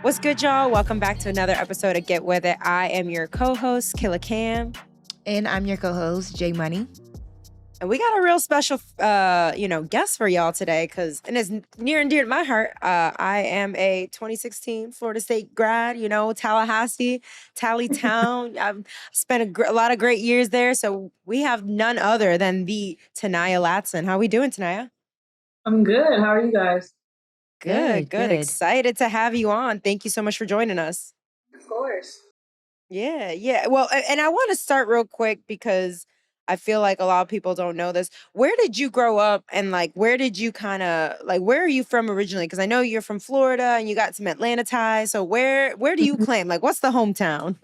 What's good, y'all? Welcome back to another episode of Get With It. I am your co-host, Killa Cam. And I'm your co-host, J Money. And we got a real special, guest for y'all today and it's near and dear to my heart. I am a 2016 Florida State grad, Tallahassee, Tally Town. I've spent a lot of great years there. So we have none other than the Tanaya Latson. How we doing, Tanaya? I'm good. How are you guys? Good. Excited to have you on. Thank you so much for joining us. Of course. Yeah. Well, and I want to start real quick because I feel like a lot of people don't know this. Where did you grow up and where did you where are you from originally? Because I know you're from Florida and you got some Atlanta ties. So where do you claim? What's the hometown?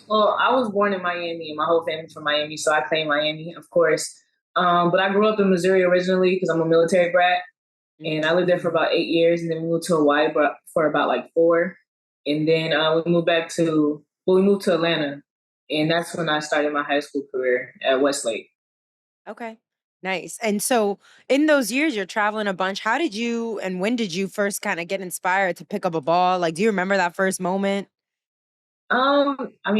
Well, I was born in Miami and my whole family's from Miami, so I claim Miami, of course. But I grew up in Missouri originally because I'm a military brat. And I lived there for about 8 years, and then we moved to Hawaii for about 4. And then we moved to Atlanta. And that's when I started my high school career at Westlake. Okay. Nice. And so in those years, you're traveling a bunch. How did you and when did you first kind of get inspired to pick up a ball? Do you remember that first moment?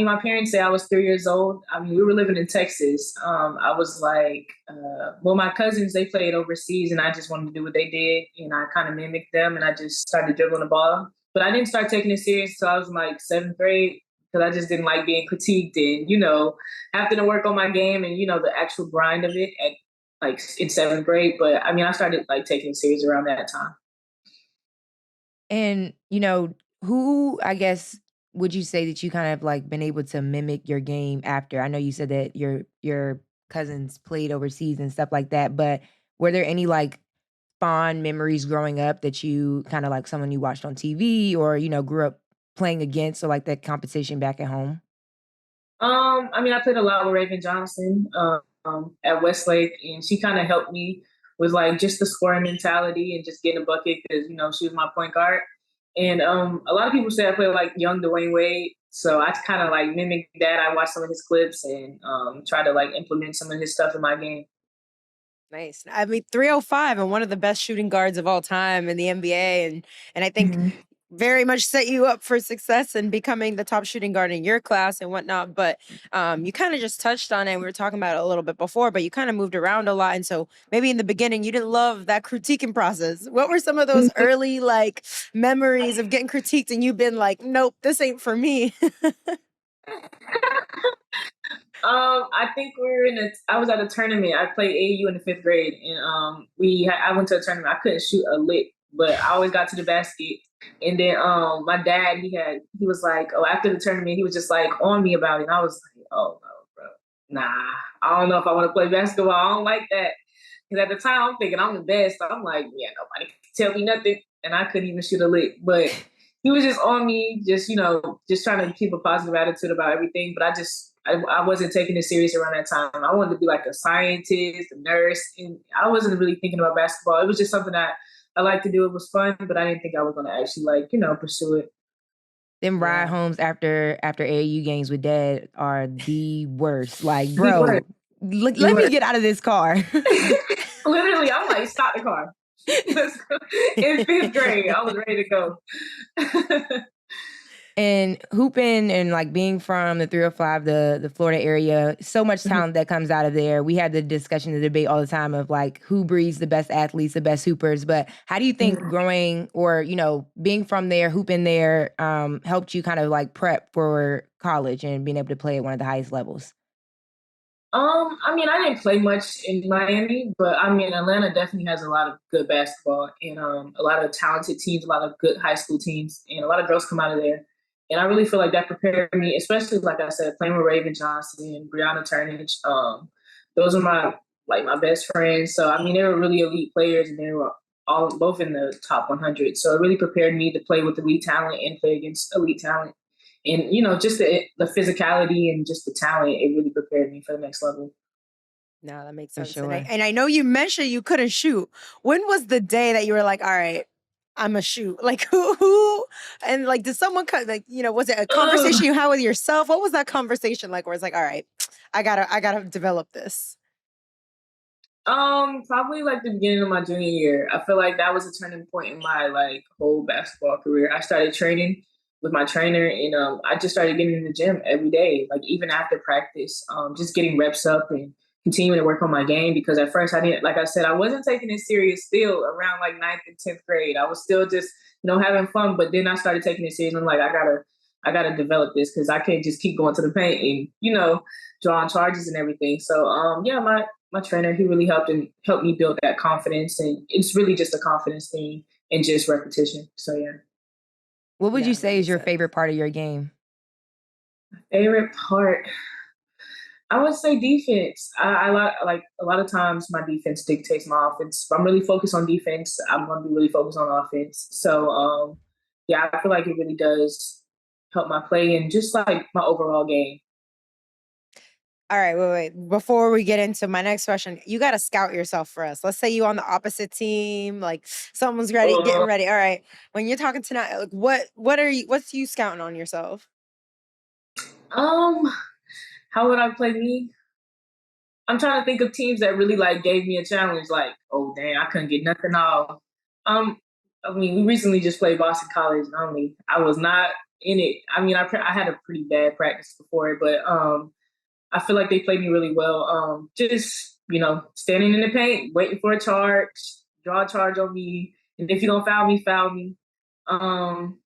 My parents say I was 3 years old. We were living in Texas. I was my cousins, they played overseas and I just wanted to do what they did. And I kind of mimicked them and I just started dribbling the ball. But I didn't start taking it serious until I was in 7th grade because I just didn't like being critiqued and, having to work on my game and, the actual grind of it in 7th grade. But I started taking it serious around that time. And, who, I guess, would you say that you kind of been able to mimic your game after? I know you said that your cousins played overseas and stuff like that, but were there any fond memories growing up that you kind of someone you watched on TV or, grew up playing against or that competition back at home? I played a lot with Raven Johnson at Westlake, and she kind of helped me with just the scoring mentality and just getting a bucket because she was my point guard. And a lot of people say I play young Dwayne Wade, so I kind of mimicked that. I watched some of his clips and try to implement some of his stuff in my game. Nice. 305 and one of the best shooting guards of all time in the NBA, and I think very much set you up for success in becoming the top shooting guard in your class and whatnot. But you kind of just touched on it. We were talking about it a little bit before, but you kind of moved around a lot. And so maybe in the beginning, you didn't love that critiquing process. What were some of those early memories of getting critiqued and you've been nope, this ain't for me? I think I was at a tournament. I played AAU in the 5th grade, and I went to a tournament. I couldn't shoot a lick, but I always got to the basket. And then my dad, he was after the tournament, he was just on me about it. And I was like, oh no, bro, nah, I don't know if I want to play basketball. I don't like that. Because at the time, I'm thinking I'm the best. I'm like, yeah, nobody can tell me nothing, and I couldn't even shoot a lick. But he was just on me, just trying to keep a positive attitude about everything. But I wasn't taking it serious around that time. I wanted to be a scientist, a nurse, and I wasn't really thinking about basketball. It was just something that I liked to do. It was fun, but I didn't think I was going to actually pursue it. Them ride homes after AAU games with dad are the worst. Bro, let me get out of this car. Literally, I'm stop the car. Let's go. In 5th grade, I was ready to go. And hooping and being from the 305, the Florida area, so much talent that comes out of there. We had the discussion, the debate all the time of who breeds the best athletes, the best hoopers. But how do you think growing or, being from there, hooping there, helped you kind of prep for college and being able to play at one of the highest levels? I didn't play much in Miami, but Atlanta definitely has a lot of good basketball and a lot of talented teams, a lot of good high school teams, and a lot of girls come out of there. And I really feel like that prepared me, especially like I said, playing with Raven Johnson and Brianna Turnage. Those are my best friends. So they were really elite players, and they were both in the top 100. So it really prepared me to play with elite talent and play against elite talent. And just the physicality and just the talent, it really prepared me for the next level. No, that makes sense. Sure. And I know you mentioned you couldn't shoot. When was the day that you were like, all right, I'm a shoot? Who? And did someone was it a conversation you had with yourself? What was that conversation like? Where it's all right, I gotta develop this. Probably like the beginning of my junior year. I feel like that was a turning point in my like whole basketball career. I started training with my trainer, and I just started getting in the gym every day, like even after practice, just getting reps up and continuing to work on my game. Because at first I didn't, like I said, I wasn't taking it serious. Still around like ninth and 10th grade, I was still just having fun. But then I started taking it serious. I'm like, I gotta develop this because I can't just keep going to the paint and drawing charges and everything. So yeah, my trainer, he really helped me build that confidence, and it's really just a confidence thing and just repetition. So yeah. What would you Yeah, that say is makes your sense. favorite part of your game? Favorite part, I would say defense. Like a lot of times my defense dictates my offense. If I'm really focused on defense, I'm gonna be really focused on offense. So yeah, I feel like it really does help my play and just like my overall game. All right, wait. Before we get into my next question, you got to scout yourself for us. Let's say you on the opposite team, like someone's ready, getting Uh, ready. All right, when you're talking tonight, like what's you scouting on yourself? um, how would I play me? I'm trying to think of teams that really like gave me a challenge. Like, oh dang, I couldn't get nothing off. Um, I mean, we recently just played Boston College. And I was not in it. I mean, I had a pretty bad practice before it, but I feel like they played me really well. Just standing in the paint, waiting for a charge, draw a charge on me, and if you don't foul me, foul me. Um,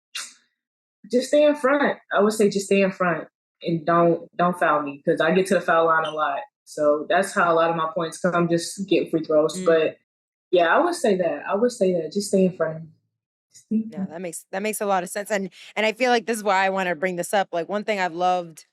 just stay in front. I would say just stay in front and don't foul me because I get to the foul line a lot. So that's how a lot of my points come. Just get free throws. Mm. But yeah, I would say that. I would say that. Just stay in front. Stay in Yeah, front. that makes a lot of sense. And I feel like this is why I want to bring this up. Like one thing I've loved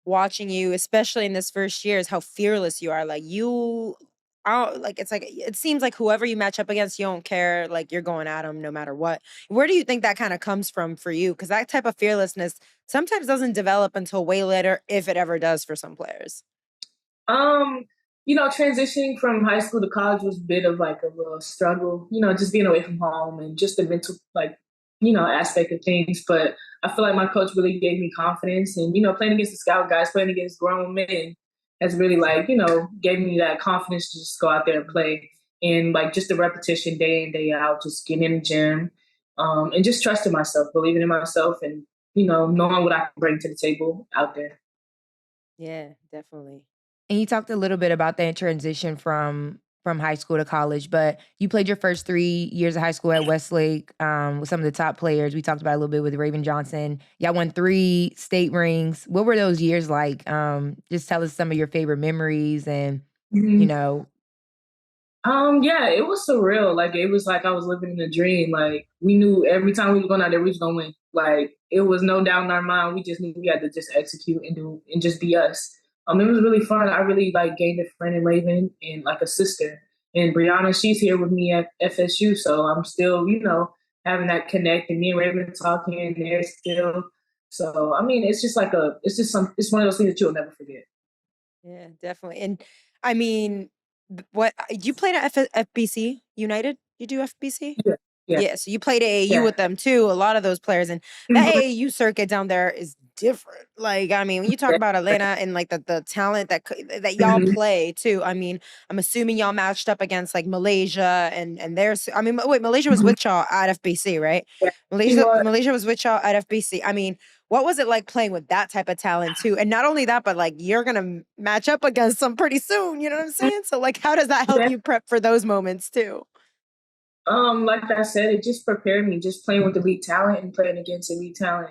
watching you, especially in this first year, is how fearless you are. Like you I don't like it's like it seems like whoever you match up against, you don't care, like you're going at them no matter what. Where do you think that kind of comes from for you? Because that type of fearlessness sometimes doesn't develop until way later, if it ever does for some players. Um, transitioning from high school to college was a bit of like a little struggle, just being away from home and just the mental like, aspect of things. But I feel like my coach really gave me confidence and, playing against the scout guys, playing against grown men has really like, gave me that confidence to just go out there and play. And like just the repetition day in, day out, just getting in the gym, and just trusting myself, believing in myself and, knowing what I can bring to the table out there. Yeah, definitely. And you talked a little bit about that transition from high school to college, but you played your first 3 years of high school at Westlake, with some of the top players. We talked about it a little bit with Raven Johnson. Y'all won 3 state rings. What were those years like? Just tell us some of your favorite memories and, you Mhm. know Yeah, it was surreal. Like it was like I was living in a dream. Like we knew every time we was going out there, we was gonna win. Like it was no doubt in our mind. We just knew we had to just execute and do and just be us. It was really fun. I really like gained a friend in Raven and like a sister. And Brianna, she's here with me at FSU, so I'm still, having that connect and me and Raven talking and there still. So I mean, it's just like it's one of those things that you'll never forget. Yeah, definitely. And I mean, what you played at FBC United? You do FBC? Yeah, yeah, Yeah, so you played AAU yeah. with them too, a lot of those players, and that Mhm. AAU circuit down there is different. Like, I mean, when you talk about Atlanta and like the talent that y'all Mhm. play too, I mean, I'm assuming y'all matched up against like Malaysia and there's, I mean, wait, Malaysia was Mhm. with y'all at FBC, right? Yeah, she Malaysia was. Malaysia was with y'all at FBC. I mean, what was it like playing with that type of talent too? And not only that, but like you're gonna match up against some pretty soon. You know what I'm saying? So like, how does that help Yeah. you prep for those moments too? Like I said, it just prepared me just playing with elite talent and playing against elite talent.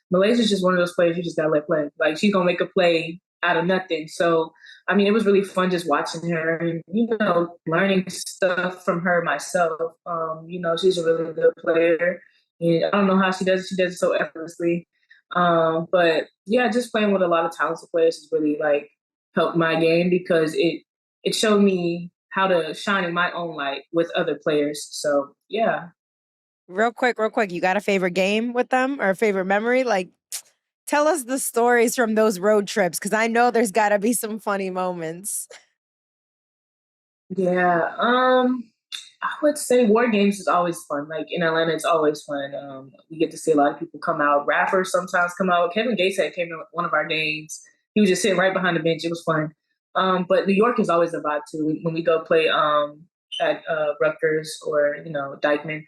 Malaysia's just one of those players you just gotta let play. Like she's gonna make a play out of nothing. So I mean, it was really fun just watching her and learning stuff from her myself. She's a really good player, and I don't know how she does it. She does it so effortlessly. But yeah, just playing with a lot of talented players has really like helped my game because it showed me how to shine in my own light with other players. So yeah. Real quick, you got a favorite game with them or a favorite memory? Like, tell us the stories from those road trips because I know there's got to be some funny moments. Yeah. I would say war games is always fun. Like in Atlanta, it's always fun. We get to see a lot of people come out. Rappers sometimes come out. Kevin Gates had came to one of our games. He was just sitting right behind the bench. It was fun. But New York is always a vibe too. When we go play at Rutgers or Dykeman,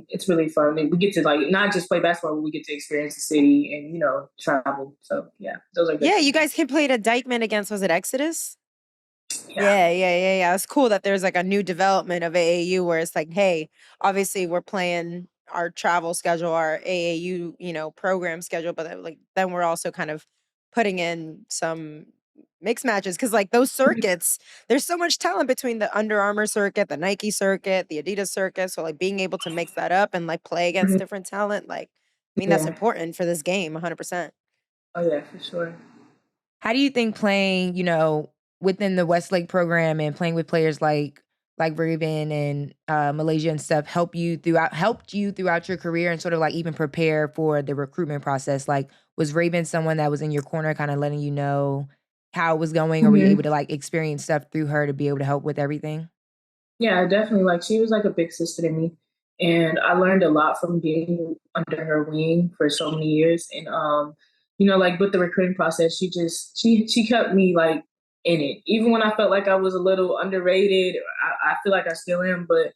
it's really fun. We get to like not just play basketball, but we get to experience the city and travel. So yeah, those are good Yeah, things. you guys can play at Dykeman against, was it Exodus? Yeah. Yeah. It's cool that there's like a new development of AAU where it's like, hey, obviously we're playing our travel schedule, our AAU, program schedule, but like then we're also kind of putting in some mixed matches because like those circuits, there's so much talent between the Under Armour circuit, the Nike circuit, the Adidas circuit. So like being able to mix that up and like play against different talent, like I mean that's Yeah. important for this game, 100%. Oh yeah, for sure. How do you think playing, within the Westlake program and playing with players like Raven and Malaysia and stuff helped you throughout your career and sort of like even prepare for the recruitment process? Like, was Raven someone that was in your corner, kind of letting you know how it was going, or were you able to like experience stuff through her to be able to help with everything? Yeah, definitely. Like she was like a big sister to me, and I learned a lot from being under her wing for so many years. And like with the recruiting process, she kept me like in it, even when I felt like I was a little underrated. I feel like I still am, but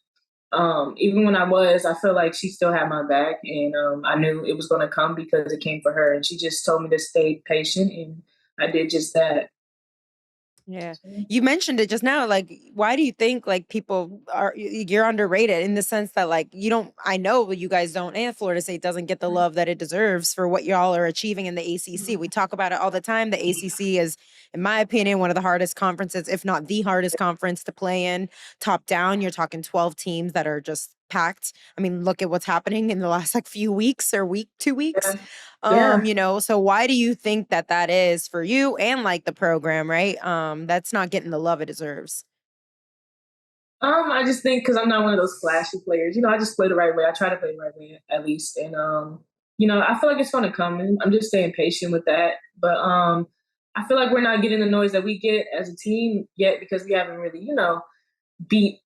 even when I was, I feel like she still had my back, and I knew it was going to come because it came for her, and she just told me to stay patient, and I did just that. Yeah. You mentioned it just now. Like, why do you think like people are you're underrated in the sense that like you don't I know you guys don't and Florida State doesn't get the love that it deserves for what y'all are achieving in the ACC. We talk about it all the time. The ACC is, in my opinion, one of the hardest conferences, if not the hardest conference to play in. Top down, you're talking 12 teams that are just packed. I mean, look at what's happening in the last like few weeks or 2 weeks. Yeah. Yeah. So why do you think that that is for you and like the program, right? That's not getting the love it deserves. I just think because I'm not one of those flashy players, I just play the right way. I try to play the right way at least, and I feel like it's gonna come. And I'm just staying patient with that. But I feel like we're not getting the noise that we get as a team yet because we haven't really, beat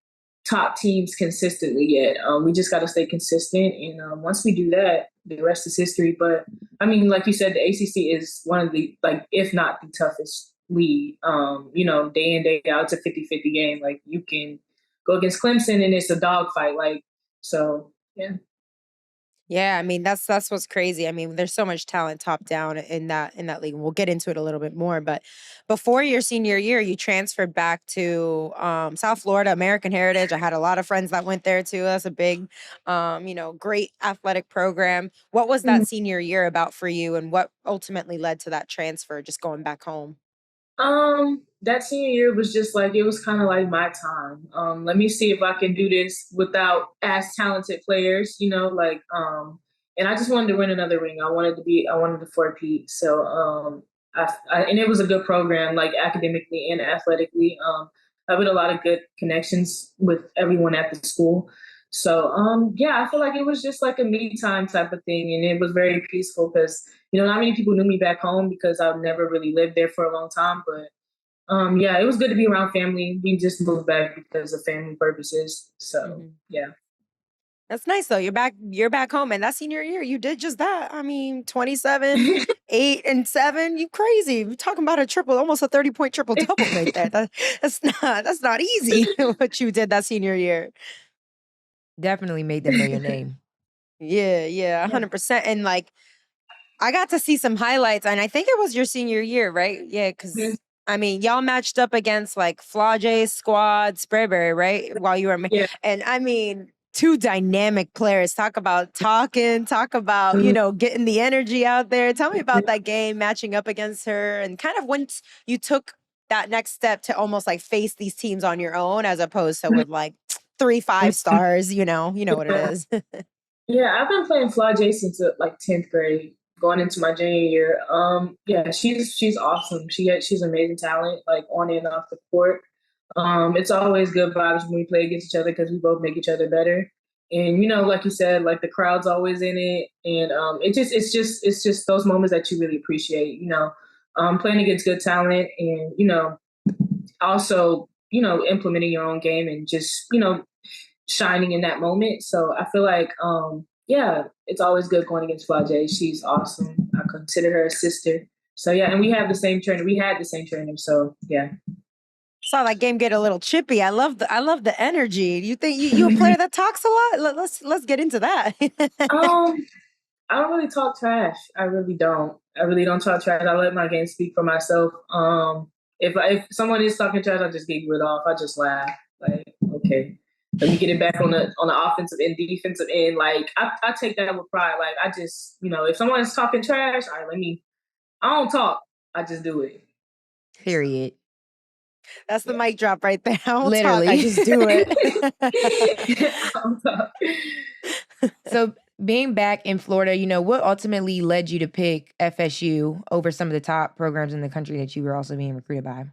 top teams consistently yet. We just got to stay consistent, and once we do that, the rest is history. But I mean, like you said, the ACC is one of the if not the toughest league. Day in day out, it's a 50-50 game. Like you can go against Clemson, and it's a dogfight. Like so, yeah. Yeah, I mean that's what's crazy. I mean, there's so much talent top down in that league. We'll get into it a little bit more, but before your senior year, you transferred back to South Florida, American Heritage. I had a lot of friends that went there too. That's a big, great athletic program. What was that senior year about for you, and what ultimately led to that transfer? Just going back home. That senior year was just like it was kind of like my time. Let me see if I can do this without as talented players, and I just wanted to win another ring. I wanted to four-peat. So, and it was a good program, like academically and athletically. I had a lot of good connections with everyone at the school. So, yeah, I feel like it was just like a me time type of thing, and it was very peaceful because not many people knew me back home because I've never really lived there for a long time. But yeah, it was good to be around family. We just moved back because of family purposes. So yeah. That's nice though. You're back home. And that senior year, you did just that. I mean, 27, 8, and 7. You crazy. You're talking about a triple, almost a 30-point triple double right there. That's not easy what you did that senior year. Definitely made them know your name. Yeah, Yeah. 100%. And like I got to see some highlights, and I think it was your senior year, right? Yeah, because I mean, y'all matched up against like Flaujae Squad, Sprayberry, right? While you were, Yeah. and I mean, two dynamic players. Talk about talking, talk about getting the energy out there. Tell me about that game, matching up against her, and kind of once you took that next step to almost like face these teams on your own, as opposed to with like 3 5 stars. You know what it is. Yeah, I've been playing Flaujae since like 10th grade, going into my junior year. Yeah, she's awesome. She's amazing talent, like on and off the court. It's always good vibes when we play against each other because we both make each other better. And like you said, like the crowd's always in it, and it's just those moments that you really appreciate. Playing against good talent, and also implementing your own game and just shining in that moment. So I feel like, yeah, it's always good going against Flaujae. She's awesome. I consider her a sister. So yeah, and we have the same trainer. We had the same trainer. So yeah. Saw that game get a little chippy. I love the energy. You think you a player that talks a lot? Let's get into that. I don't really talk trash. I really don't. I really don't talk trash. I let my game speak for myself. If someone is talking trash, I just giggle it off. I just laugh. Like, okay, let me get it back on the offensive and defensive end. Like, I take that with pride. Like, I just, if someone is talking trash, all right, I don't talk. I just do it. Period. That's the mic drop right there. I don't Literally. talk. I just do it. I don't talk. So being back in Florida, what ultimately led you to pick FSU over some of the top programs in the country that you were also being recruited by?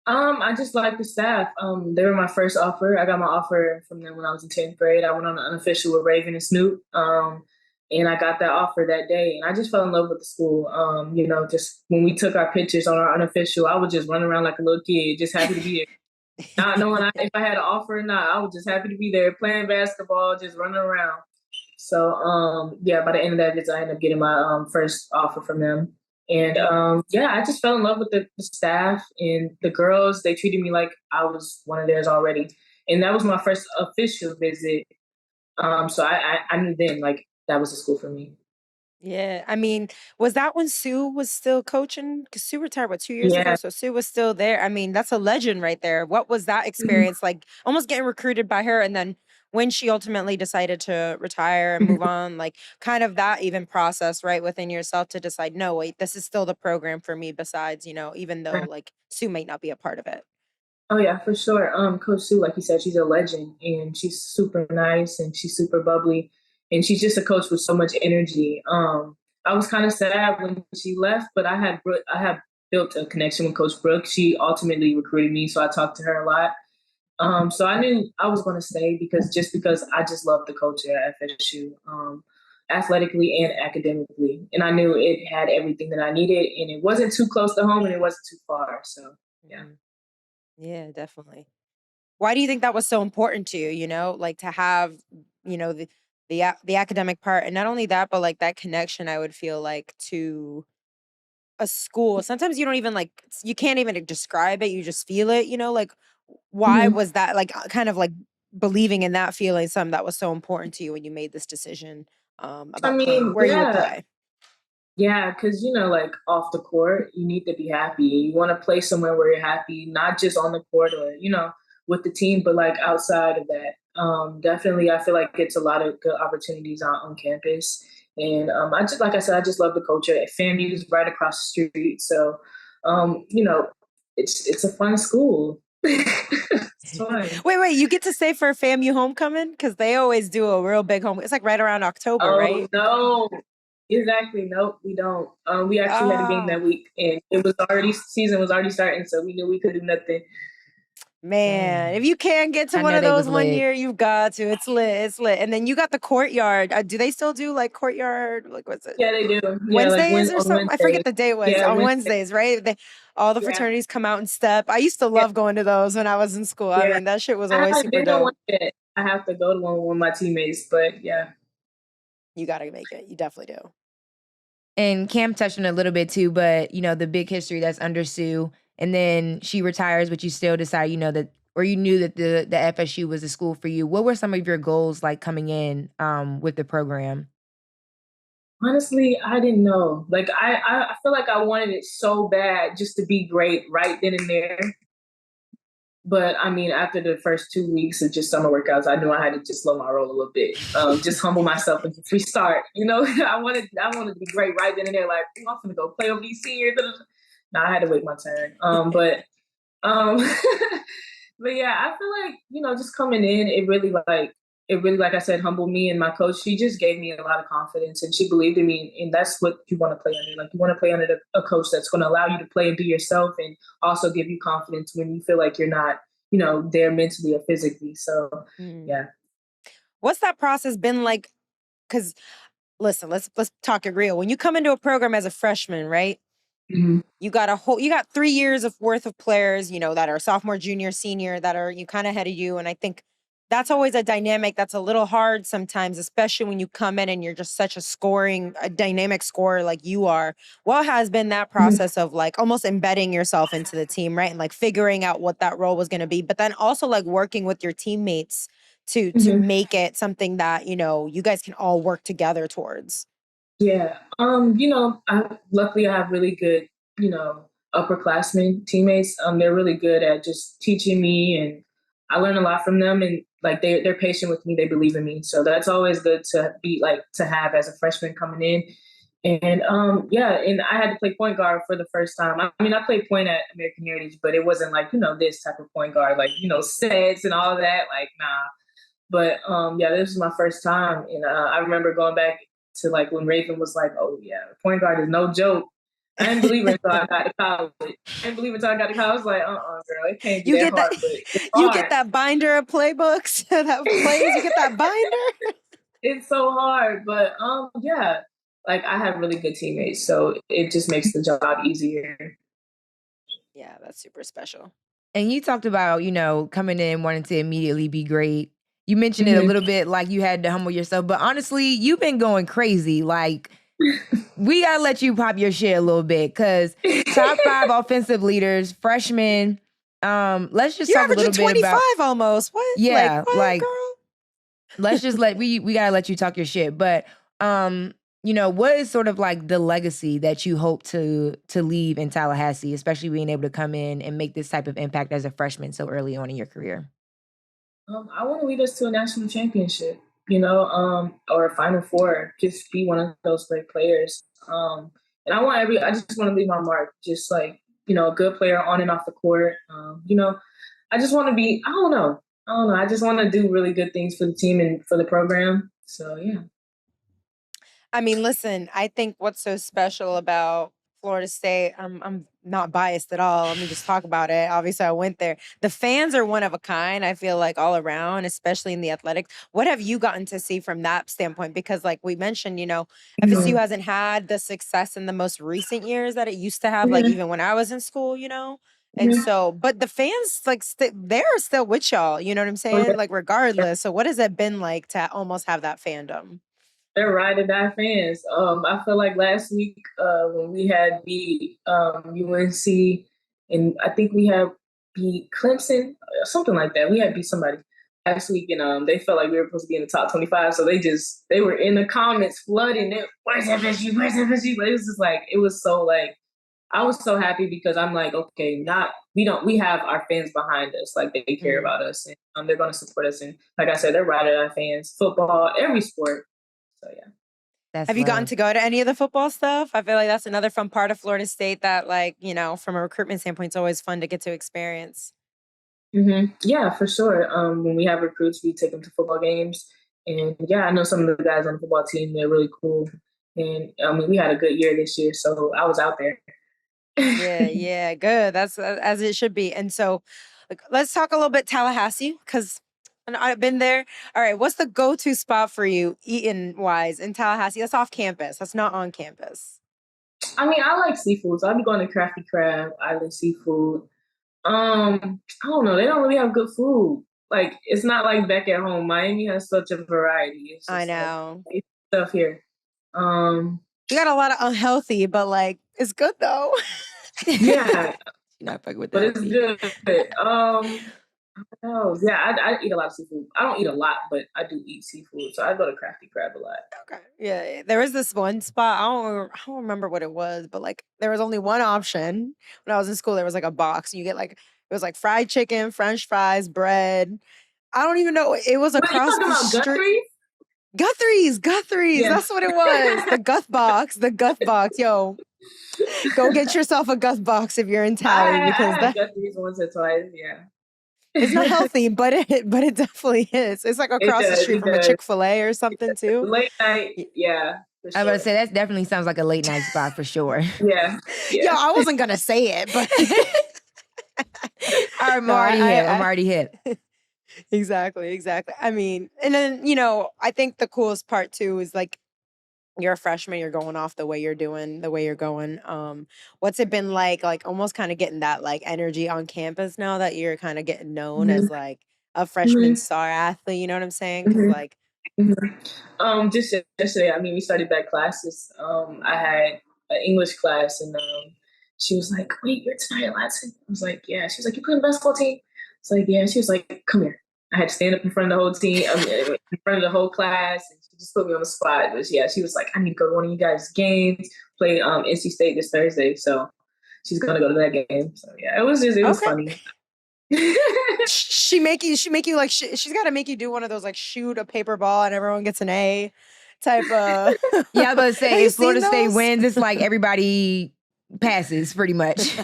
I just like the staff. They were my first offer. I got my offer from them when I was in 10th grade. I went on an unofficial with Raven and Snoop. And I got that offer that day, and I just fell in love with the school. Just when we took our pictures on our unofficial, I would just run around like a little kid, just happy to be there. Not knowing if I had an offer or not, I was just happy to be there playing basketball, just running around. So, by the end of that visit, I ended up getting my first offer from them. And I just fell in love with the staff and the girls. They treated me like I was one of theirs already. And that was my first official visit. So I knew then, like, that was the school for me. Yeah. I mean, was that when Sue was still coaching? Because Sue retired, 2 years ago? Yeah. So Sue was still there. I mean, that's a legend right there. What was that experience like? Almost getting recruited by her, and then when she ultimately decided to retire and move on, like kind of that even process, right, within yourself to decide, no, wait, this is still the program for me, besides, even though like Sue might not be a part of it. Oh yeah, for sure. Coach Sue, like you said, she's a legend, and she's super nice, and she's super bubbly, and she's just a coach with so much energy. I was kind of sad when she left, but I had built a connection with Coach Brooke. She ultimately recruited me, so I talked to her a lot. So I knew I was going to stay because I just loved the culture at FSU, athletically and academically, and I knew it had everything that I needed, and it wasn't too close to home, and it wasn't too far. So yeah. Yeah, definitely. Why do you think that was so important to you, like to have, the academic part, and not only that, but like that connection, I would feel like, to a school. Sometimes you don't even like you can't even describe it, you just feel it, like why Mhm. was that like kind of like believing in that feeling something that was so important to you when you made this decision I about playing mean, where you would play? yeah, because like off the court, you need to be happy. You want to play somewhere where you're happy, not just on the court or with the team, but like outside of that. Definitely, I feel like it's a lot of good opportunities on campus, and I just like I said, I just love the culture. FAMU is right across the street, so um, you know, it's a fun school. It's fun. Wait, you get to stay for FAMU homecoming? Because they always do a real big home. It's like right around October, Oh right? no. Exactly. Nope, we don't. We actually had a game that Oh, week, and it was already season was already starting, so we knew we could do nothing. man, if Dang. you can get to I one know of they those was one lit. year, you've got to. It's lit. It's lit. And then you got the courtyard. Do they still do like courtyard? Like what's it? Yeah, they do. Yeah, like Wednesdays or on something? I forget Wednesday. the day it was. Yeah, On Wednesday. Wednesdays, right? All the Yeah, fraternities come out and step. I used to yeah, love going to those when I was in school. I yeah. mean, that shit was I always haven't super been to one dope. yet. I have to go to one with my teammates, but yeah. You got to make it. You definitely do. And Cam touched on it a little bit too, but the big history that's under Sue, and then she retires, but you still decide, that, or you knew that the FSU was a school for you. What were some of your goals like coming in with the program? Honestly, I didn't know. Like I feel like I wanted it so bad just to be great right then and there. But I mean, after the first 2 weeks of just summer workouts, I knew I had to just slow my roll a little bit, just humble myself and just restart. I wanted to be great right then and there. Like, I'm gonna go play over these seniors. No, I had to wait my turn. Um, but yeah, I feel like just coming in, it really, like I said, humbled me. And my coach, she just gave me a lot of confidence, and she believed in me. And that's what you want to play under. Like, you want to play under a coach that's going to allow you to play and be yourself, and also give you confidence when you feel like you're not, there mentally or physically. So Mm. yeah. What's that process been like? Because listen, let's talk it real. When you come into a program as a freshman, right? Mhm. You got 3 years of worth of players, that are sophomore, junior, senior, that are you kind of ahead of you. And I think that's always a dynamic that's a little hard sometimes, especially when you come in and you're just such a dynamic scorer like you are. What has been that process of like almost embedding yourself into the team, right? And like figuring out what that role was going to be, but then also like working with your teammates to Mhm. make it something that, you guys can all work together towards. Yeah. Luckily I have really good, upperclassmen teammates. They're really good at just teaching me, and I learn a lot from them, and like they're patient with me, they believe in me. So that's always good to be like to have as a freshman coming in. And yeah, and I had to play point guard for the first time. I mean, I played point at American Heritage, but it wasn't like, this type of point guard, like, sets and all of that. Like, nah. But yeah, this was my first time, and I remember going back to like when Raven was like, "Oh yeah, point guard is no joke." I didn't believe it until I got to college. I didn't believe it until I got to college. I was like, girl, it can't be You that get that hard, but it's you get hard. that binder of playbooks, that plays, you get that binder. It's so hard, but yeah, like I have really good teammates, so it just makes the job easier. Yeah, that's super special. And you talked about, coming in wanting to immediately be great. You mentioned it a Mhm. little bit, like you had to humble yourself, but honestly, you've been going crazy. Like, we gotta let you pop your shit a little bit, because top 5 offensive leaders, freshmen. Let's just You're talk a averaging little bit about, 25 almost. What? Like, yeah, what, like girl? let's just we gotta let you talk your shit. But what is sort of like the legacy that you hope to leave in Tallahassee, especially being able to come in and make this type of impact as a freshman so early on in your career? I want to lead us to a national championship, or a Final Four. Just be one of those great players. And I just want to leave my mark, just like, a good player on and off the court. I just want to be, I don't know. I just want to do really good things for the team and for the program. So, yeah. I mean, listen, I think what's so special about Florida State, I'm not biased at all. Let me just talk about it. Obviously, I went there. The fans are one of a kind, I feel like all around, especially in the athletics. What have you gotten to see from that standpoint? Because, like we mentioned, FSU Mhm. hasn't had the success in the most recent years that it used to have, like Mhm. even when I was in school. And Mhm. so, but the fans, like, they're still with y'all, you know what I'm Oh, saying? Like, regardless. So, what has it been like to almost have that fandom? they're ride or die fans. I feel like last week when we had beat UNC, and I think we had beat Clemson, something like that. We had beat somebody last week, and they felt like we were supposed to be in the top 25. So they were in the comments flooding it. Where's FSU? Where's FSU? But it was just like it was so like I was so happy because I'm like, okay, we have our fans behind us, like they care Mm. about us, and they're going to support us. And like I said, they're ride or die fans, football, every sport. So yeah. That's Have you gotten love. to go to any of the football stuff? I feel like that's another fun part of Florida State that, like, from a recruitment standpoint, it's always fun to get to experience. Yeah, for sure. When we have recruits, we take them to football games, and yeah, I know some of the guys on the football team. They're really cool, and I mean, we had a good year this year, so I was out there. Yeah, yeah, good. That's as it should be. And so, like, let's talk a little bit Tallahassee because I've been there. All right, what's the go-to spot for you, eating wise, in Tallahassee? That's off campus. That's not on campus. I mean, I like seafood, so I'll be going to Crafty Crab, Island Seafood. I don't know. They don't really have good food. Like, it's not like back at home. Miami has such a variety. It's I just like know. it's stuff here. Um, We got a lot of unhealthy, but like it's good though. yeah, You're not fucking with the but it's healthy. good. Oh, yeah, I eat a lot of seafood. I don't eat a lot, but I do eat seafood. So I go to Crafty Crab a lot. Okay. Yeah, yeah. There was this one spot. I don't remember what it was, but like there was only one option when I was in school. There was like a box. And you get like it was like fried chicken, French fries, bread. I don't even know. It was Wait, you across talking the about street. Guthrie? Guthrie's. Yeah. That's what it was. The Guth box. The Guth box. Yo, go get yourself a Guth box if you're in Tally I because had that Guthrie's once or twice. Yeah. it's not healthy, but it definitely is. It's like It across the does. street It from a does. Chick-fil-A or something too. Late night. Yeah, for I was about to sure. say that definitely sounds like a late night spot for sure. Yeah. Yo, Yeah. I wasn't gonna say it, but I'm no, already hip. I'm already hip. exactly. I mean, and then I think the coolest part too is like you're a freshman, you're going off the way you're doing, the way you're going. What's it been like almost kind of getting that like energy on campus now that you're kind of getting known as Mhm. like a freshman star athlete? You know what I'm saying? Because like, just yesterday, I mean, we started back classes. I had an English class, and she was like, "Wait, you're tonight at Latson?" I was like, "Yeah." She was like, "You play on the basketball team?" I was like, "Yeah." She was like, "Come here." I had to stand up in front of the whole team, in front of the whole class, and she just put me on the spot. But yeah, she was like, "I need to go to one of you guys' games. Play NC State this Thursday." So she's gonna go to that game. So yeah, it was funny. she make you like she's got to make you do one of those like shoot a paper ball and everyone gets an A type of. Yeah, I was about to say if Florida State those? wins, it's like everybody passes pretty much.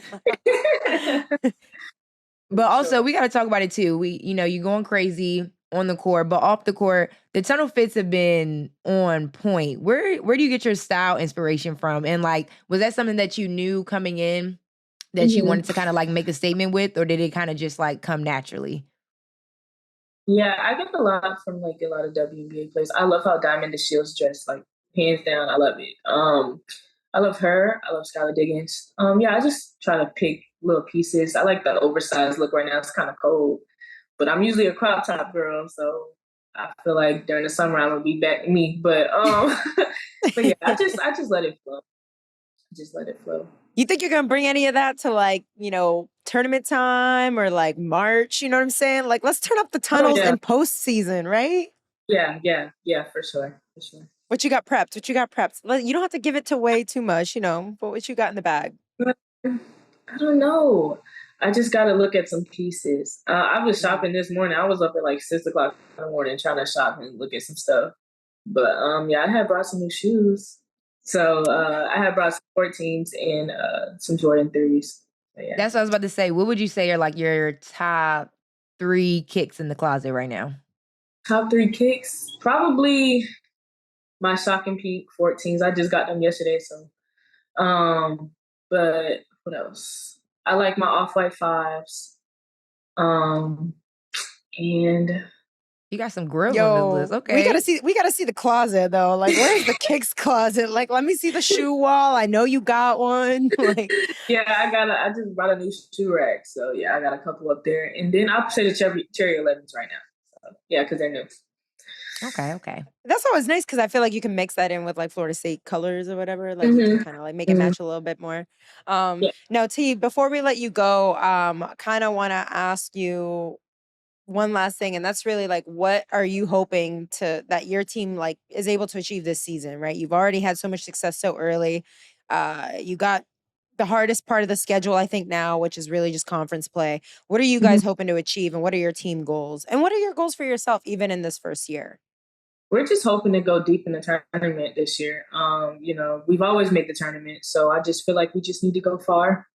But also, we got to talk about it too. You're going crazy on the court, but off the court, the tunnel fits have been on point. Where do you get your style inspiration from? And like, was that something that you knew coming in that you wanted to kind of like make a statement with, or did it kind of just like come naturally? Yeah, I get a lot from like a lot of WNBA players. I love how Diamond DeShields dressed, like hands down. I love it. I love her. I love Skylar Diggins. Yeah, I just try to pick little pieces. I like the oversized look right now. It's kind of cold, but I'm usually a crop top girl, so I feel like during the summer I'm gonna be back me. But but yeah, I just let it flow. Just let it flow. You think you're gonna bring any of that to like, tournament time or like March? You know what I'm saying? Like, let's turn up the tunnels in postseason, right? Yeah, for sure. What you got prepped? You don't have to give it away too much, but what you got in the bag? I don't know. I just got to look at some pieces. I was shopping this morning. I was up at like 6 o'clock in the morning trying to shop and look at some stuff. But yeah, I had brought some new shoes. So I had brought some 14s and some Jordan 3s. Yeah. That's what I was about to say. What would you say are like your top 3 kicks in the closet right now? Top 3 kicks? Probably my Shocking Peak 14s. I just got them yesterday. So, but what else? I like my Off-White 5s. And you got some grills on this list. Okay. We gotta see the closet though. Like, where's the kicks closet? Like, let me see the shoe wall. I know you got one. Like, yeah, I just bought a new shoe rack. So yeah, I got a couple up there. And then I'll say the cherry 11s right now. So, yeah, because they're new. Okay. That's always nice because I feel like you can mix that in with like Florida State colors or whatever. Like you can kind of like make it match a little bit more. Now, T, before we let you go, kind of want to ask you one last thing, and that's really like, what are you hoping that your team like is able to achieve this season? Right, you've already had so much success so early. You got the hardest part of the schedule, I think, now, which is really just conference play. What are you guys hoping to achieve, and what are your team goals, and what are your goals for yourself, even in this first year? We're just hoping to go deep in the tournament this year. We've always made the tournament, so I just feel like we just need to go far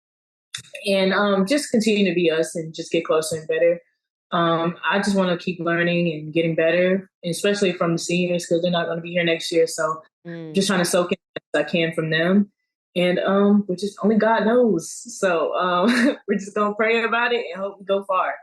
and just continue to be us and just get closer and better. I just want to keep learning and getting better, especially from the seniors because they're not going to be here next year. So just trying to soak in as I can from them. And which is only God knows. So we're just going to pray about it and hope we go far.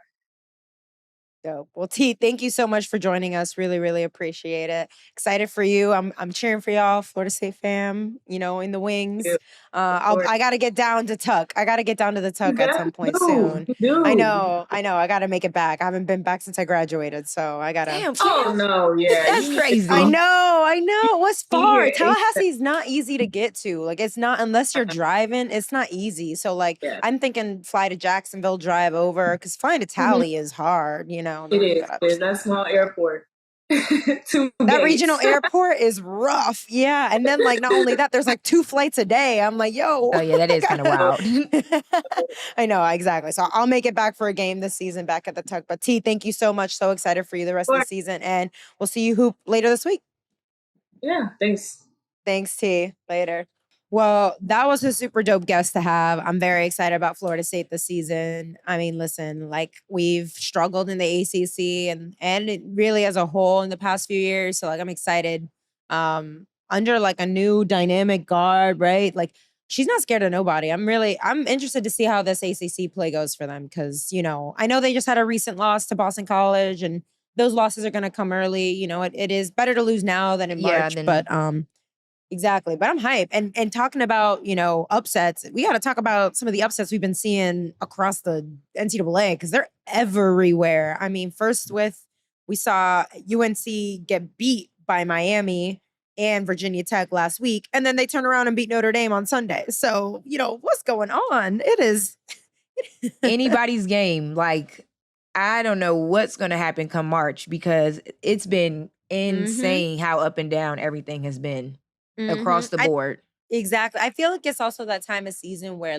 Dope. Well, T, thank you so much for joining us. Really, really appreciate it. Excited for you. I'm cheering for y'all, Florida State fam. In the wings. Yeah, I gotta get down to Tuck. I gotta get down to the Tuck at some point soon. I know. I gotta make it back. I haven't been back since I graduated, so I gotta. Damn, oh no, yeah, that's crazy. I know. What's far? Tallahassee's not easy to get to. Like, it's not unless you're driving. It's not easy. So like, I'm thinking fly to Jacksonville, drive over, because flying to Tally is hard. It is. That small airport. That regional airport is rough. Yeah. And then like, not only that, there's like 2 flights a day. I'm like, yo. Oh yeah, that is kind of wild. I know, exactly. So I'll make it back for a game this season back at the Tuck. But T, thank you so much. So excited for you the rest of the season. And we'll see you hoop later this week. Yeah, thanks. Thanks, T. Later. Well, that was a super dope guest to have. I'm very excited about Florida State this season. I mean, listen, like, we've struggled in the ACC and it really as a whole in the past few years. So like, I'm excited. Under like a new dynamic guard, right? Like, she's not scared of nobody. I'm interested to see how this ACC play goes for them because, I know they just had a recent loss to Boston College and those losses are going to come early. It is better to lose now than in March, but Exactly. But I'm hyped. And talking about, upsets, we got to talk about some of the upsets we've been seeing across the NCAA because they're everywhere. I mean, first we saw UNC get beat by Miami and Virginia Tech last week, and then they turn around and beat Notre Dame on Sunday. So, what's going on? It is Anybody's game. Like, I don't know what's going to happen come March because it's been insane how up and down everything has been across the board. Exactly. I feel like it's also that time of season where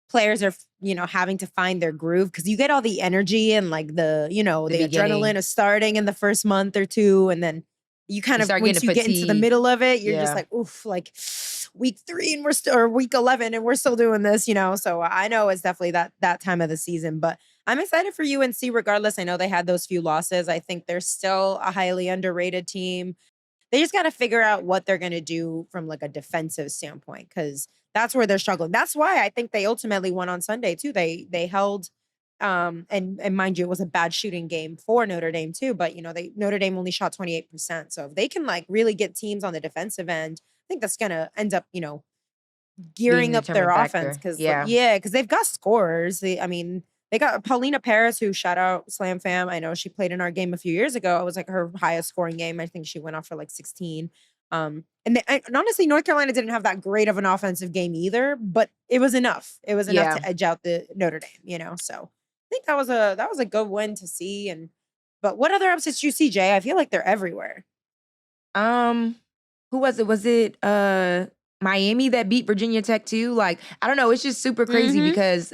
players are, having to find their groove because you get all the energy and the adrenaline is starting in the first month or two. And then you kind of, once you get into the middle of it, you're just like, oof, like week 3 and or week 11 and we're still doing this, So I know it's definitely that time of the season, but I'm excited for UNC regardless. I know they had those few losses. I think they're still a highly underrated team. They just got to figure out what they're going to do from a defensive standpoint because that's where they're struggling. That's why I think they ultimately won on Sunday too. They held and mind you, it was a bad shooting game for Notre Dame too, but Notre Dame only shot 28%. So if they can really get teams on the defensive end, I think that's going to end up, gearing up their offense because because they've got scorers. They got Paulina Paris, who shout out Slam Fam. I know she played in our game a few years ago. It was her highest scoring game. I think she went off for 16. And honestly, North Carolina didn't have that great of an offensive game either, but it was enough. It was enough to edge out the Notre Dame, So I think that was a good win to see. But what other upsets did you see, Jay? I feel like they're everywhere. Who was it? Was it Miami that beat Virginia Tech too? I don't know. It's just super crazy because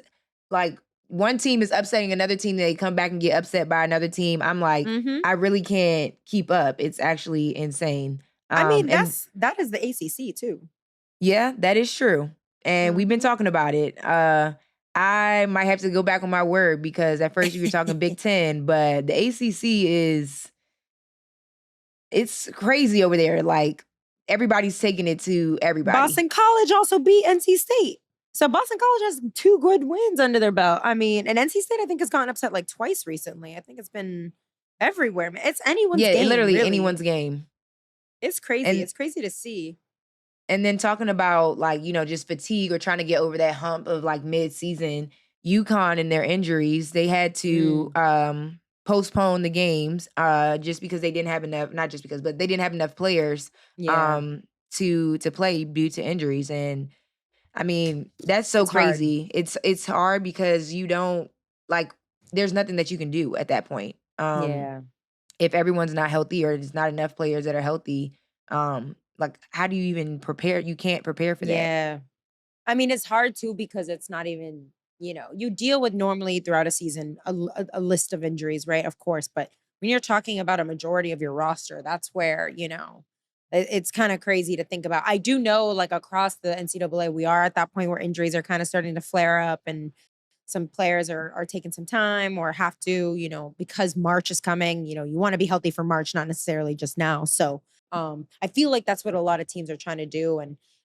one team is upsetting another team, they come back and get upset by another team. I'm like, I really can't keep up. It's actually insane. That is the ACC too. Yeah, that is true. And we've been talking about it. I might have to go back on my word because at first you were talking Big Ten, but the ACC it's crazy over there. Everybody's taking it to everybody. Boston College also beat NC State. So Boston College has 2 good wins under their belt. And NC State, I think, has gotten upset twice recently. I think it's been everywhere. It's anyone's game. Yeah, literally really. Anyone's game. It's crazy. It's crazy to see. And then talking about just fatigue or trying to get over that hump of mid-season, UConn and their injuries, they had to postpone the games just because they didn't have enough, not just because, but they didn't have enough players to play due to injuries. And that's so crazy. Hard. It's hard because you don't there's nothing that you can do at that point. If everyone's not healthy or there's not enough players that are healthy, how do you even prepare? You can't prepare for that. Yeah. It's hard too because it's not even, you deal with normally throughout a season a list of injuries, right? Of course. But when you're talking about a majority of your roster, that's where, it's kind of crazy to think about. I do know across the NCAA, we are at that point where injuries are kind of starting to flare up and some players are taking some time or have to, because March is coming, you want to be healthy for March, not necessarily just now. So I feel like that's what a lot of teams are trying to do.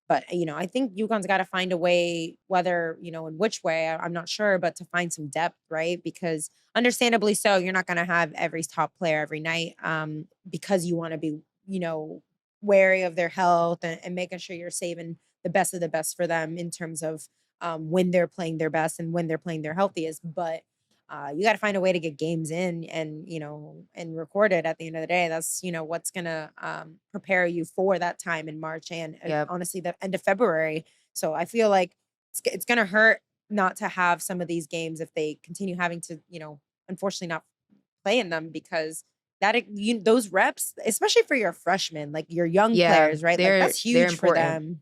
But I think UConn's got to find a way, whether, in which way, I'm not sure, but to find some depth, right? Because understandably so, you're not going to have every top player every night because you want to be, wary of their health and making sure you're saving the best of the best for them in terms of when they're playing their best and when they're playing their healthiest. But you got to find a way to get games in and, and record it at the end of the day. That's, what's going to prepare you for that time in March and honestly, the end of February. So I feel like it's going to hurt not to have some of these games if they continue having to, unfortunately not play in them because those reps, especially for your freshmen, your young players, right? That's huge for them.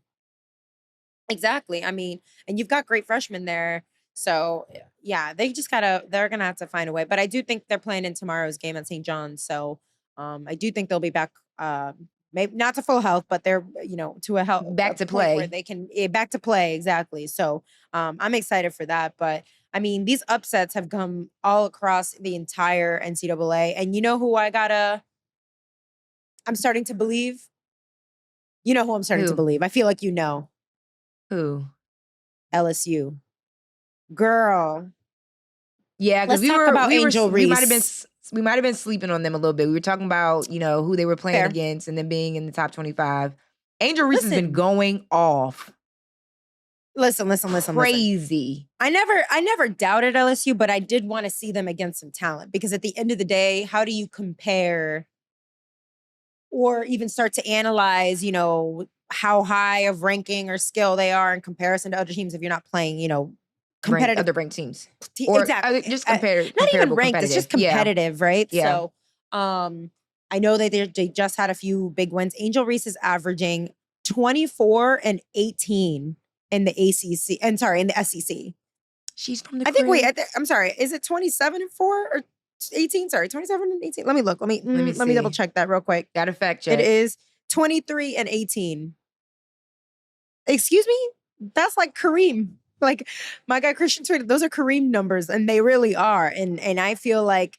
Exactly. And you've got great freshmen there. So yeah, they're going to have to find a way, but I do think they're playing in tomorrow's game at St. John's. So I do think they'll be back, maybe not to full health, but they're, to a health back to play where they can back to play. Exactly. So I'm excited for that. But these upsets have come all across the entire NCAA. And you know who I'm starting to believe? You know who I'm starting to believe? I feel like Who? LSU. Girl. Yeah, because we might have been we might have been sleeping on them a little bit. We were talking about, who they were playing Fair. against and then being in the top 25. Angel Reese has been Listen. going off. Listen. Crazy. I never doubted LSU, but I did want to see them against some talent, because at the end of the day, how do you compare or even start to analyze, how high of ranking or skill they are in comparison to other teams if you're not playing, competitive other ranked teams. Or exactly. just Not even comparable, ranked, it's just competitive, right? Yeah. So I know that they just had a few big wins. Angel Reese is averaging 24 and 18 in the ACC, and sorry, in the SEC. She's from the I think, I'm sorry, is it 27 and 4 or 18? Sorry, 27 and 18. Let me look. Let me double check that real quick. Got to fact check. It is 23 and 18. Excuse me? That's like Kareem. Like my guy Christian tweeted, those are Kareem numbers, and they really are. And I feel like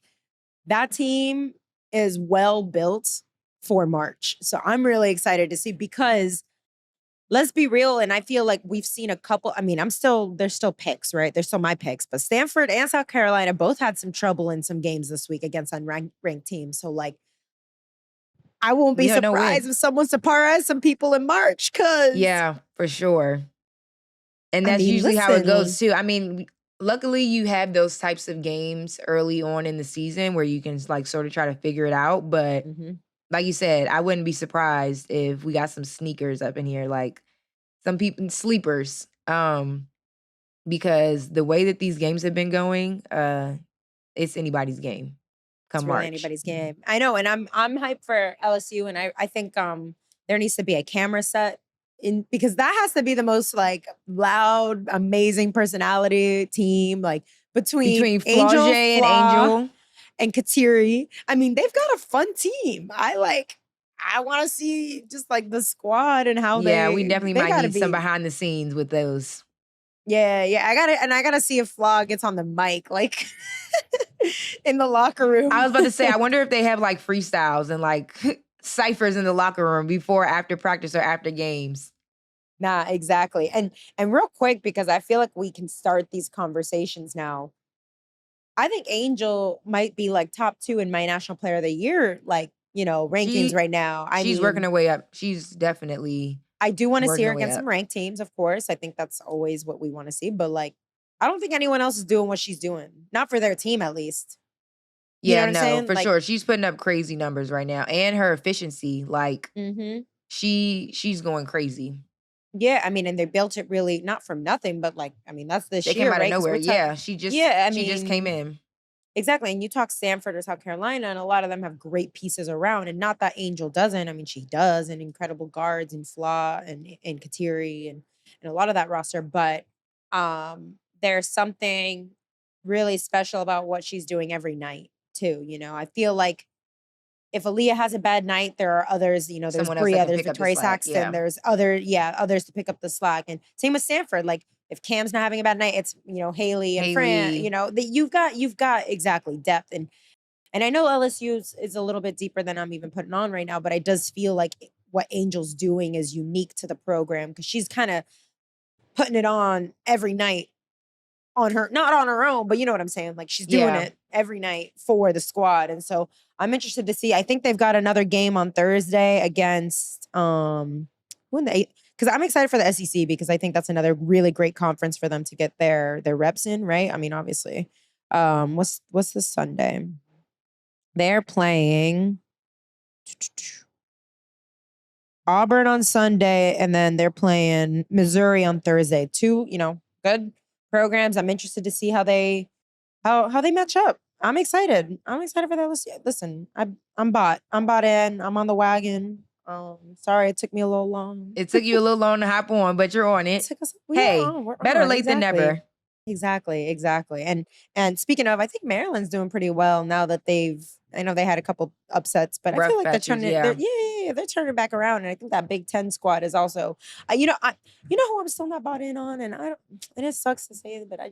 that team is well built for March. So I'm really excited to see, because let's be real, and I feel like we've seen a couple. I mean, there's still picks, right? They're still my picks, but Stanford and South Carolina both had some trouble in some games this week against unranked teams. So like, I won't be surprised if someone surprised some people in March, because yeah, for sure. And that's usually how it goes too. I mean, luckily you have those types of games early on in the season where you can like sort of try to figure it out. But like you said, I wouldn't be surprised if we got some sneakers up in here, like some people sleepers. Because the way that these games have been going, it's anybody's game. Come it's really March. anybody's game. I know, and I'm hyped for LSU, and I think there needs to be a camera set because that has to be the most like loud, amazing personality team, like between Angel and Kateri. I mean, they've got a fun team. I want to see just like the squad and how we definitely might need some behind the scenes with those. Yeah. I gotta see if Flaw gets on the mic, like in the locker room. I was about to say, I wonder if they have like freestyles and like ciphers in the locker room before, after practice, or after games. Nah, exactly. And real quick, because I feel like we can start these conversations now. I think Angel might be like top 2 in my National Player of the Year, like, rankings right now. She's working her way up. She's definitely. I do want to see her against some ranked teams, of course. I think that's always what we want to see. But like, I don't think anyone else is doing what she's doing. Not for their team, at least. You know what I'm saying? For sure. She's putting up crazy numbers right now. And her efficiency, like, she's going crazy. Yeah, I mean, and they built it really not from nothing, but like, I mean, that's this year, they came out right? of nowhere. She just came in. Exactly. And you talk Stanford or South Carolina, and a lot of them have great pieces around. And not that Angel doesn't. I mean, she does, and incredible guards and Flaw and Kateri and a lot of that roster. But there's something really special about what she's doing every night, too. I feel like if Aaliyah has a bad night, there are others, there's Bria, there's Victoria Saxton, there's others to pick up the slack. And same with Stanford. Like if Cam's not having a bad night, it's, Haley and Fran, you've got exactly depth. And I know LSU is a little bit deeper than I'm even putting on right now, but it does feel like what Angel's doing is unique to the program, because she's kind of putting it on every night not on her own, but you know what I'm saying? Like she's doing it every night for the squad. And so I'm interested to see. I think they've got another game on Thursday against because I'm excited for the SEC, because I think that's another really great conference for them to get their reps in, right? I mean, obviously. What's this Sunday? They're playing Auburn on Sunday, and then they're playing Missouri on Thursday. 2, good programs. I'm interested to see how they match up. I'm excited. I'm excited for that. Listen, I'm bought in. I'm on the wagon. Sorry, it took me a little long. It took you a little long to hop on, but you're on it. Better late than never. Exactly. And speaking of, I think Maryland's doing pretty well now that I know they had a couple upsets, but I feel like they're turning back around. And I think that Big Ten squad is also, who I'm still not bought in on, and it sucks to say it, but I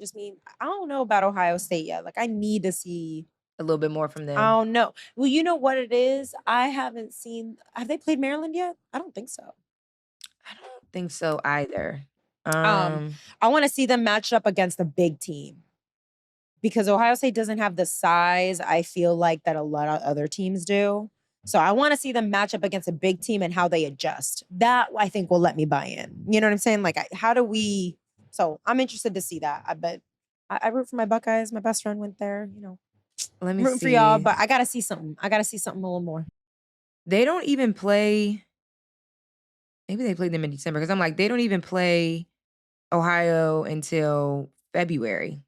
don't know about Ohio State yet. Like I need to see a little bit more from them. I don't know. Well, you know what it is? I haven't seen, have they played Maryland yet? I don't think so. I don't think so either. I want to see them match up against a big team, because Ohio State doesn't have the size, I feel like, that a lot of other teams do. So I want to see them match up against a big team and how they adjust. That I think will let me buy in. You know what I'm saying? Like, how do we? So I'm interested to see that. I root for my Buckeyes. My best friend went there. Let I'm me rooting for see. y'all, but I gotta see something. I gotta see something a little more. They don't even play. Maybe they played them in December because I'm like, they don't even play Ohio until February,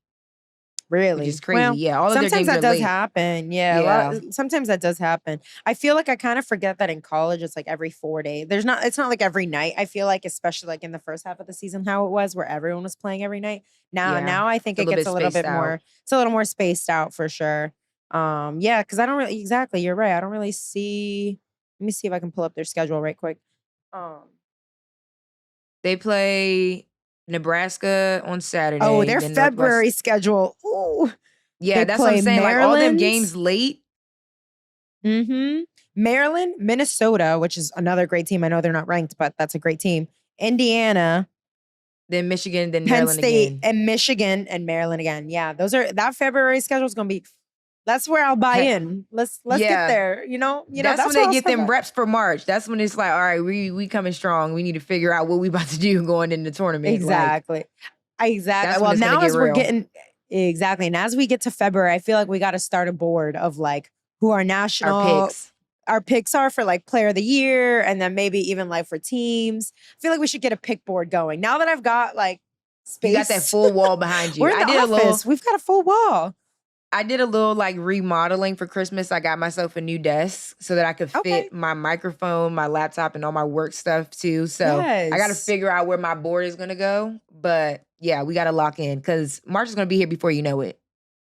Really? which is crazy. Well, Yeah, all of their sometimes games that are does late. happen. Yeah, Yeah. sometimes that does happen. I feel like I kind of forget that in college it's like every 4 days. It's not like every night. I feel like, especially like in the first half of the season, how it was where everyone was playing every night. Yeah, Now I think it's a it little gets bit a little spaced bit out. more. It's a little more spaced out for sure. Yeah, because I don't really exactly. You're right. I don't really see. Let me see if I can pull up their schedule right quick. They play Nebraska on Saturday. Oh, their then February schedule. Ooh, Yeah, they that's what I'm play saying. Like all them Maryland. games late. Mm-hmm. Maryland, Minnesota, which is another great team. I know they're not ranked, but that's a great team. Indiana, Then Michigan, then Penn Maryland State, again. and Michigan and Maryland again. Yeah, that February schedule is gonna be. That's where I'll buy in. Let's Yeah. get there. That's when where they I'll get spend them that. reps for March. That's when it's like, all right, we coming strong. We need to figure out what we about to do going in the tournament. Exactly. Exactly. That's when Well, it's gonna now get as we're real. getting exactly, and as we get to February, I feel like we got to start a board of like who our national Our picks. are for like player of the year, and then maybe even like for teams. I feel like we should get a pick board going. Now that I've got like space, You got that full wall behind you. we're in the office. We've got a full wall. I did a little like remodeling for Christmas. I got myself a new desk so that I could fit my microphone, my laptop, and all my work stuff too. So I got to figure out where my board is going to go. But yeah, we got to lock in because March is going to be here before you know it.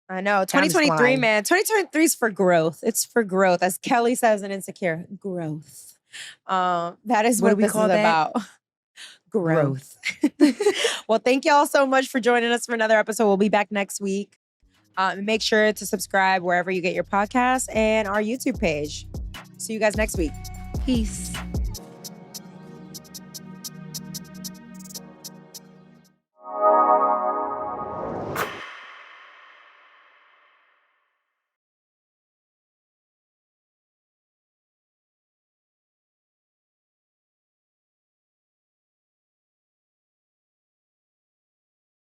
I know. Time is 2023, flying. man. 2023 is for growth. It's for growth. As Kelly says in Insecure, growth. That is What what do we this call is that? about. Growth. Well, thank you all so much for joining us for another episode. We'll be back next week. Make sure to subscribe wherever you get your podcasts and our YouTube page. See you guys next week. Peace.